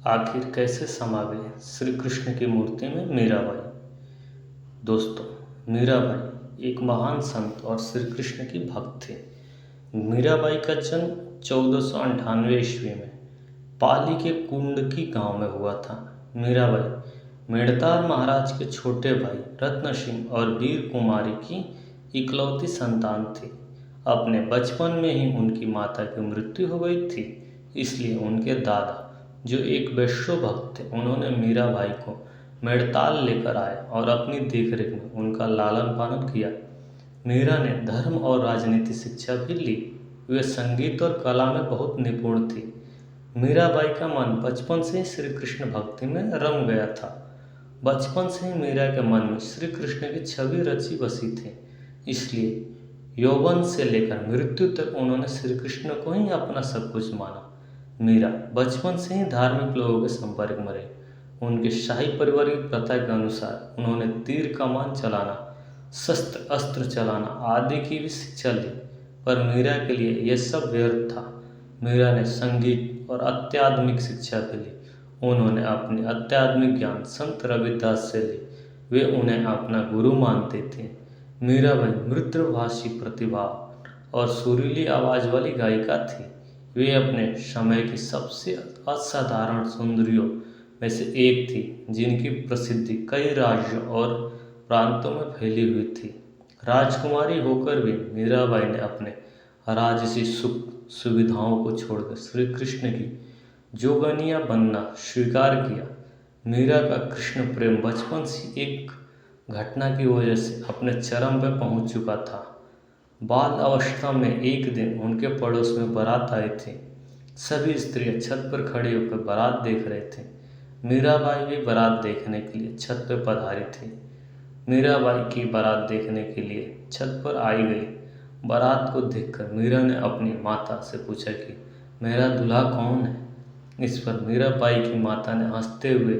आखिर कैसे समा गए श्री कृष्ण की मूर्ति में मीराबाई। दोस्तों, मीराबाई एक महान संत और श्री कृष्ण की भक्त थे। मीराबाई का जन्म 1498 ईस्वी में पाली के कुंडकी गांव में हुआ था। मीराबाई मेड़तार महाराज के छोटे भाई रत्न सिंह और वीर कुमारी की इकलौती संतान थी। अपने बचपन में ही उनकी माता की मृत्यु हो गई थी, इसलिए उनके दादा, जो एक वैष्णव भक्त थे, उन्होंने मीराबाई को मेड़ताल लेकर आए और अपनी देखरेख में उनका लालन पालन किया। मीरा ने धर्म और राजनीति शिक्षा भी ली। वे संगीत और कला में बहुत निपुण थी। मीराबाई का मन बचपन से ही श्री कृष्ण भक्ति में रम गया था। बचपन से ही मीरा के मन में श्री कृष्ण की छवि रची बसी थी, इसलिए यौवन से लेकर मृत्यु तक उन्होंने श्री कृष्ण को ही अपना सब कुछ माना। मीरा बचपन से ही धार्मिक लोगों के संपर्क में रही। उनके शाही परिवार की प्रथा के अनुसार उन्होंने तीर कमान चलाना, शस्त्र अस्त्र चलाना आदि की भी शिक्षा ली, पर मीरा के लिए यह सब व्यर्थ था। मीरा ने संगीत और आध्यात्मिक शिक्षा भी ली। उन्होंने अपनी आध्यात्मिक ज्ञान संत रविदास से ली। वे उन्हें अपना गुरु मानते थे। मीराबाई मृदुभाषी प्रतिभा और सुरीली आवाज़ वाली गायिका थी। वे अपने समय की सबसे असाधारण सुंदरियों में से एक थी, जिनकी प्रसिद्धि कई राज्यों और प्रांतों में फैली हुई थी। राजकुमारी होकर भी मीराबाई ने अपने राजसी सुख सुविधाओं को छोड़कर श्री कृष्ण की जोगनिया बनना स्वीकार किया। मीरा का कृष्ण प्रेम बचपन से एक घटना की वजह से अपने चरम पर पहुंच चुका था। बाल अवस्था में एक दिन उनके पड़ोस में बारात आई थी। सभी स्त्रियां छत पर खड़ी होकर बारात देख रहे थे। मीराबाई भी बारात देखने के लिए छत पर पधारी थी। मीराबाई की बारात देखने के लिए छत पर आई गई। बारात को देखकर मीरा ने अपनी माता से पूछा कि मेरा दूल्हा कौन है। इस पर मीराबाई की माता ने हंसते हुए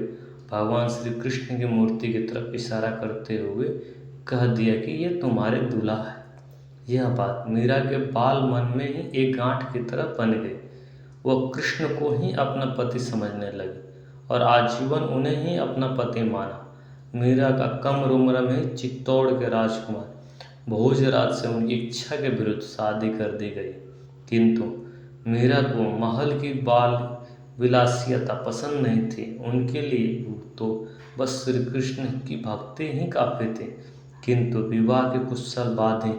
भगवान श्री कृष्ण की मूर्ति की तरफ इशारा करते हुए कह दिया कि यह तुम्हारे दूल्हा है। यह बात मीरा के बाल मन में ही एक गांठ की तरह बन गई। वह कृष्ण को ही अपना पति समझने लगी और आजीवन उन्हें ही अपना पति माना। मीरा का कम उम्र में चित्तौड़ के राजकुमार भोजराज से उनकी इच्छा के विरुद्ध शादी कर दी गई, किंतु मीरा को महल की बाल विलासियता पसंद नहीं थी। उनके लिए तो बस श्री कृष्ण की भक्ति ही काफी थी। किंतु विवाह के कुछ साल बाद ही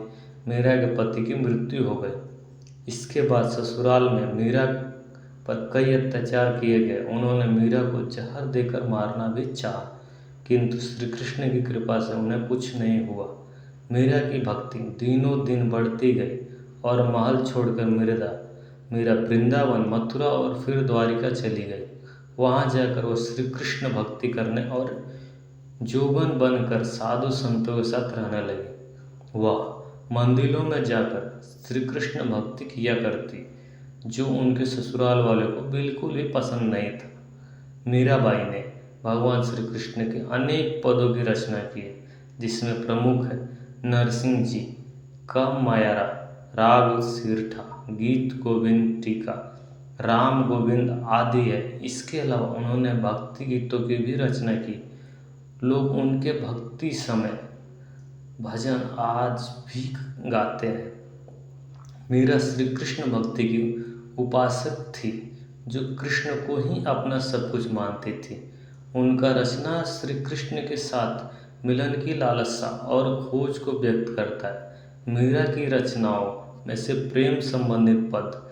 मीरा के पति की मृत्यु हो गई। इसके बाद ससुराल में मीरा पर कई अत्याचार किए गए। उन्होंने मीरा को जहर देकर मारना भी चाहा, किंतु श्री कृष्ण की कृपा से उन्हें कुछ नहीं हुआ। मीरा की भक्ति दिनों दिन बढ़ती गई और महल छोड़कर मीरा वृंदावन, मथुरा और फिर द्वारिका चली गई। वहां जाकर वह श्री कृष्ण भक्ति करने और जोगन बनकर साधु संतों के साथ रहने लगी। वह मंदिरों में जाकर श्री कृष्ण भक्ति किया करती, जो उनके ससुराल वालों को बिल्कुल भी पसंद नहीं था। मीराबाई ने भगवान श्री कृष्ण के अनेक पदों की रचना की है, जिसमें प्रमुख है नरसिंह जी का मायारा, राग सिरठा, गीत गोविंद टीका, राम गोविंद आदि है। इसके अलावा उन्होंने भक्ति गीतों की भी रचना की। लोग उनके भक्ति समय भजन आज भी गाते हैं। मीरा श्री कृष्ण भक्ति की उपासक थी, जो कृष्ण को ही अपना सब कुछ मानती थी। उनका रचना श्री कृष्ण के साथ मिलन की लालसा और खोज को व्यक्त करता है। मीरा की रचनाओं में से प्रेम संबंधित पद,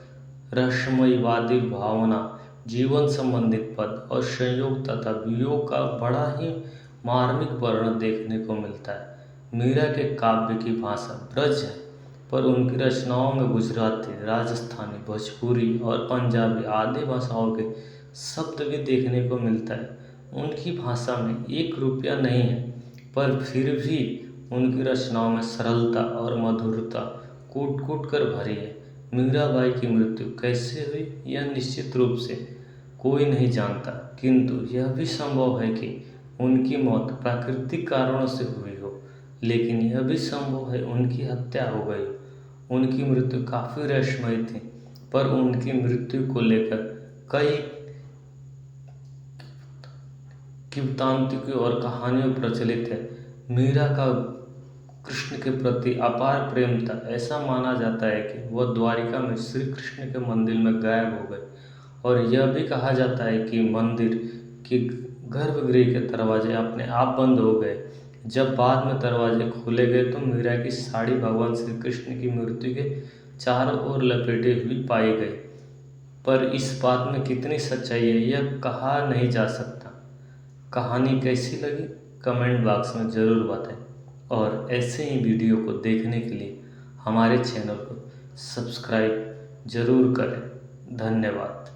रहस्यमयवादी भावना, जीवन संबंधित पद और संयोग तथा वियोग का बड़ा ही मार्मिक वर्णन देखने को मिलता है। मीरा के काव्य की भाषा ब्रज है, पर उनकी रचनाओं में गुजराती, राजस्थानी, भोजपुरी और पंजाबी आदि भाषाओं के शब्द भी देखने को मिलता है। उनकी भाषा में एक रुपया नहीं है, पर फिर भी उनकी रचनाओं में सरलता और मधुरता कूट कूट कर भरी है। मीराबाई की मृत्यु कैसे हुई, यह निश्चित रूप से कोई नहीं जानता, किंतु यह भी संभव है कि उनकी मौत प्राकृतिक कारणों से हुई हो, लेकिन यह भी संभव है उनकी हत्या हो गई। उनकी मृत्यु काफ़ी रहस्यमयी थी, पर उनकी मृत्यु को लेकर कई किंवदंतियों और कहानियों प्रचलित है। मीरा का कृष्ण के प्रति अपार प्रेम था। ऐसा माना जाता है कि वह द्वारिका में श्री कृष्ण के मंदिर में गायब हो गए और यह भी कहा जाता है कि मंदिर के गर्भगृह के दरवाजे अपने आप बंद हो गए। जब बाद में दरवाजे खोले गए तो मीरा की साड़ी भगवान श्री कृष्ण की मूर्ति के चारों ओर लपेटे हुई पाई गई, पर इस बात में कितनी सच्चाई है यह कहा नहीं जा सकता। कहानी कैसी लगी कमेंट बॉक्स में ज़रूर बताएं और ऐसे ही वीडियो को देखने के लिए हमारे चैनल को सब्सक्राइब ज़रूर करें। धन्यवाद।